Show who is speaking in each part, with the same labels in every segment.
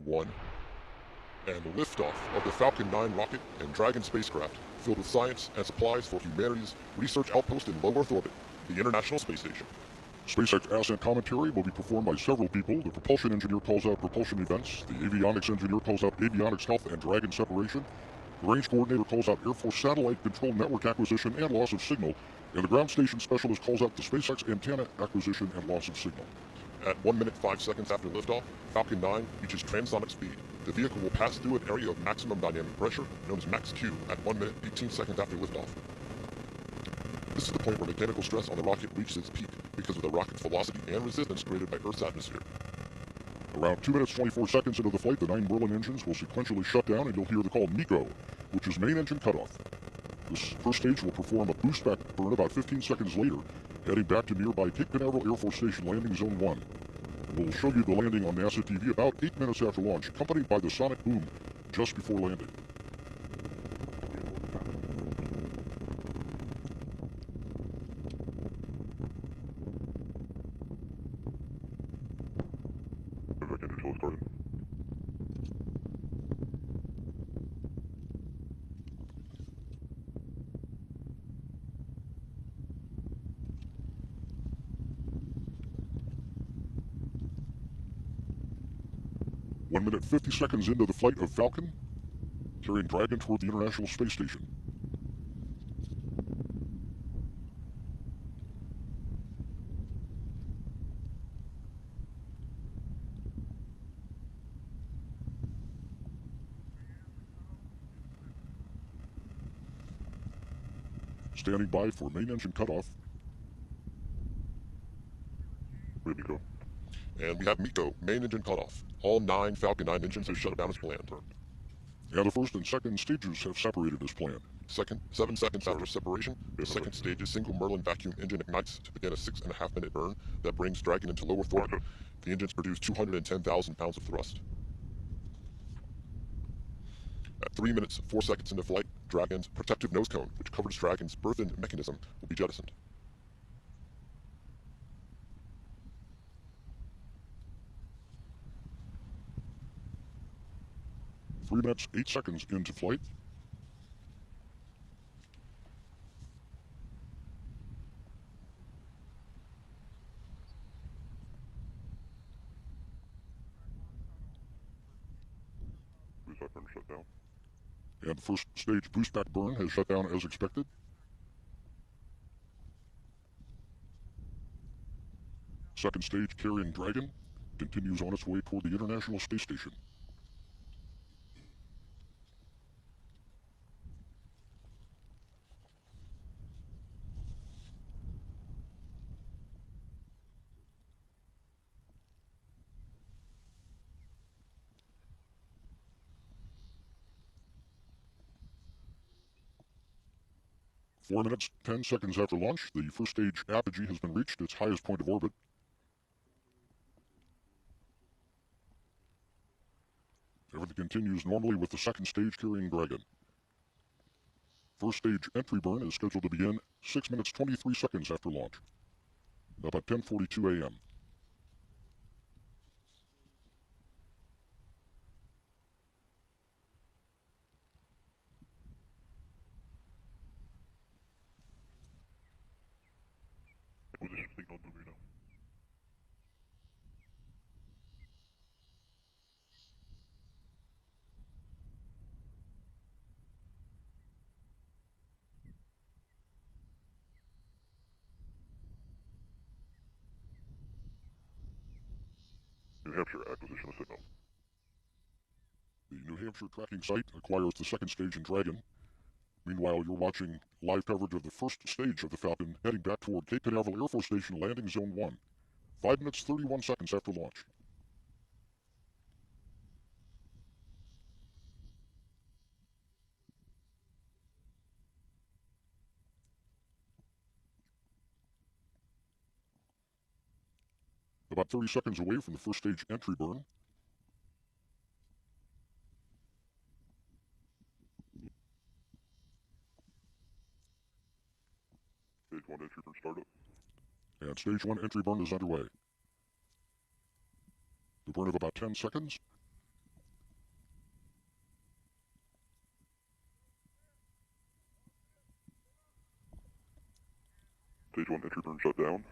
Speaker 1: 1, and liftoff of the Falcon 9 rocket and Dragon spacecraft filled with science and supplies for humanity's research outpost in low Earth orbit, the International Space Station.
Speaker 2: SpaceX ascent commentary will be performed by several people. The propulsion engineer calls out propulsion events, the avionics engineer calls out avionics health and Dragon separation, the range coordinator calls out Air Force satellite control network acquisition and loss of signal, and the ground station specialist calls out the SpaceX antenna acquisition and loss of signal.
Speaker 1: At 1 minute 5 seconds after liftoff, Falcon 9 reaches transonic speed. The vehicle will pass through an area of maximum dynamic pressure, known as max Q, at 1 minute 18 seconds after liftoff. This is the point where mechanical stress on the rocket reaches its peak because of the rocket's velocity and resistance created by Earth's atmosphere.
Speaker 2: Around 2 minutes 24 seconds into the flight, the 9 Merlin engines will sequentially shut down and you'll hear the call MECO, which is main engine cutoff. This first stage will perform a boost back burn about 15 seconds later, heading back to nearby Cape Canaveral Air Force Station Landing Zone 1. We'll show you the landing on NASA TV about 8 minutes after launch, accompanied by the sonic boom just before landing.
Speaker 1: Back into control started.
Speaker 2: One minute 50 seconds into the flight of Falcon, carrying Dragon toward the International Space Station. Standing by for main engine cutoff.
Speaker 1: Ready to go. And we have MECO, main engine cutoff. All 9 Falcon 9 engines have shut down as planned.
Speaker 2: And the first and second stages have separated as planned.
Speaker 1: 7 seconds after separation, the second stage's single Merlin vacuum engine ignites to begin a 6.5 minute burn that brings Dragon into low Earth orbit. The engines produce 210,000 pounds of thrust. At 3 minutes 4 seconds into flight, Dragon's protective nose cone, which covers Dragon's berthing mechanism, will be jettisoned.
Speaker 2: 3 minutes 8 seconds into flight.
Speaker 1: Boost back burn shut down.
Speaker 2: And the first stage boost back burn has shut down as expected. Second stage carrying Dragon continues on its way toward the International Space Station. Four minutes, 10 seconds after launch, the first stage apogee has been reached, its highest point of orbit. Everything continues normally with the second stage carrying Dragon. First stage entry burn is scheduled to begin 6 minutes 23 seconds after launch, about 10:42 a.m.
Speaker 1: Acquisition signal delivery now. New Hampshire acquisition of signal.
Speaker 2: The New Hampshire tracking site acquires the second stage in Dragon. Meanwhile, you're watching live coverage of the first stage of the Falcon heading back toward Cape Canaveral Air Force Station Landing Zone 1, 5 minutes 31 seconds after launch. About 30 seconds away from the first stage entry burn.
Speaker 1: Stage 1 entry burn startup.
Speaker 2: And stage 1 entry burn is underway. The burn of about 10 seconds. Stage 1 entry burn shut down.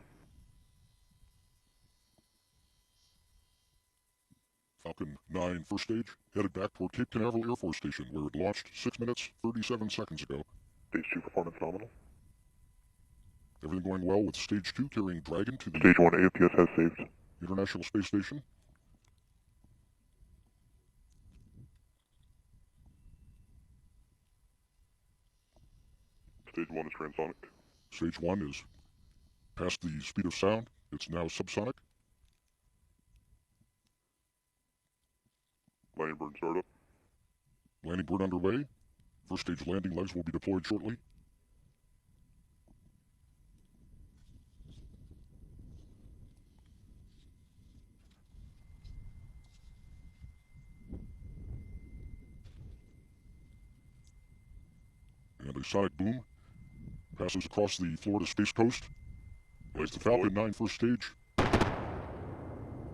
Speaker 2: Falcon 9 first stage headed back toward Cape Canaveral Air Force Station, where it launched 6 minutes, 37 seconds ago. Stage 2 performance nominal. Everything going well with Stage 2 carrying Dragon to the Stage 1 AFTS has saved International Space Station. Stage 1 is transonic. Stage 1 is past the speed of sound. It's now subsonic. Landing burn startup. Landing burn underway. First stage landing legs will be deployed shortly. And a sonic boom passes across the Florida Space Coast as the Falcon 9 first stage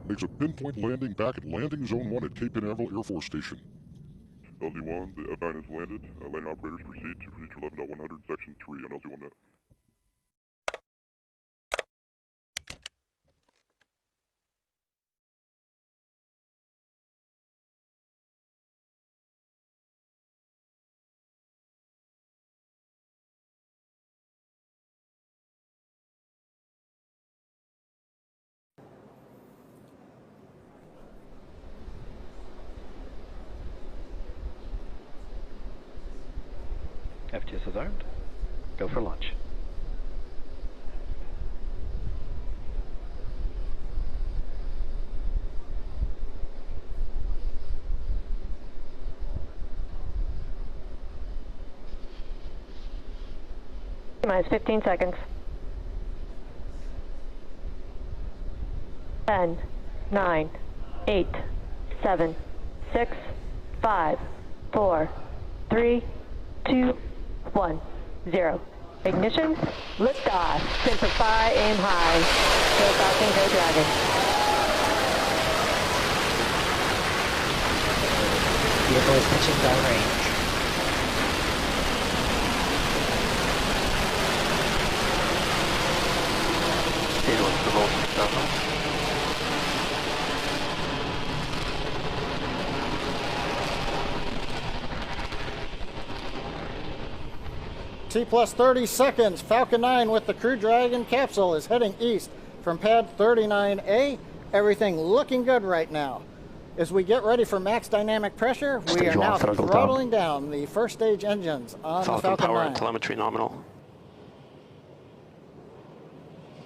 Speaker 2: makes a pinpoint landing back at landing zone 1 at Cape Canaveral Air Force Station. LZ1, the F9 has landed. Landing operators proceed to procedure 11.100, section 3 on LZ1 net.
Speaker 3: FTS is armed. Go for launch.
Speaker 4: Minus 15 seconds. 10, 9, 8, 7, 6, 5, 4, 3, 2, 1, 0. Ignition, liftoff. Simplify, aim high. Go Falcon, go Dragon.
Speaker 3: Vehicle is pitching downrange. Stage 1 propulsion stop.
Speaker 5: T plus 30 seconds. Falcon 9 with the Crew Dragon capsule is heading east from pad 39A. Everything looking good right now. As we get ready for max dynamic pressure, we are now throttling down the first stage engines on the Falcon
Speaker 6: power
Speaker 5: 9.
Speaker 6: and telemetry nominal.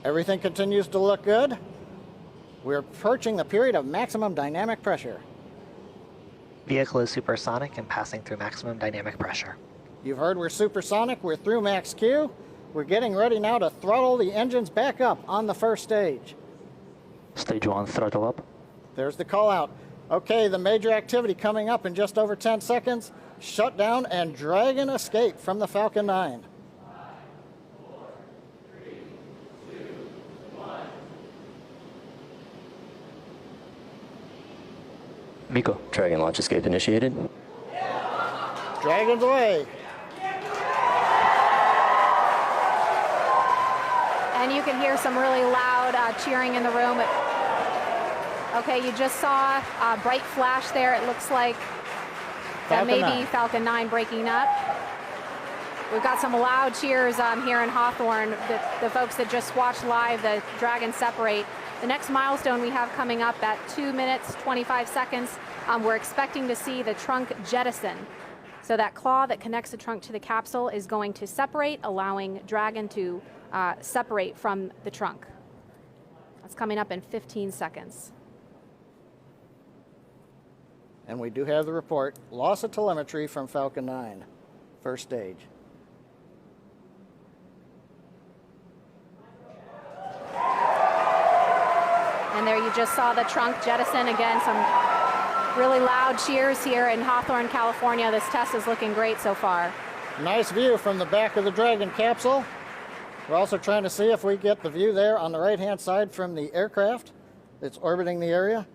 Speaker 5: Everything continues to look good. We're approaching the period of maximum dynamic pressure.
Speaker 3: Vehicle is supersonic and passing through maximum dynamic pressure.
Speaker 5: You've heard we're supersonic, we're through max Q. We're getting ready now to throttle the engines back up on the first stage.
Speaker 6: Stage 1, throttle up.
Speaker 5: There's the call out. Okay, the major activity coming up in just over 10 seconds. Shutdown and Dragon escape from the Falcon 9.
Speaker 6: Miko.
Speaker 7: Dragon launch escape initiated.
Speaker 5: Dragon's away.
Speaker 8: And you can hear some really loud cheering in the room. Okay, you just saw a bright flash there. It looks like that may be Falcon 9 breaking up. We've got some loud cheers here in Hawthorne. The folks that just watched live the Dragon separate. The next milestone we have coming up at 2 minutes, 25 seconds, we're expecting to see the trunk jettison. So that claw that connects the trunk to the capsule is going to separate, allowing Dragon to separate from the trunk. That's coming up in 15 seconds.
Speaker 5: And we do have the report. Loss of telemetry from Falcon 9, first stage.
Speaker 8: And there you just saw the trunk jettison. Again, some really loud cheers here in Hawthorne, California. This test is looking great so far.
Speaker 5: Nice view from the back of the Dragon capsule. We're also trying to see if we get the view there on the right-hand side from the aircraft that's orbiting the area.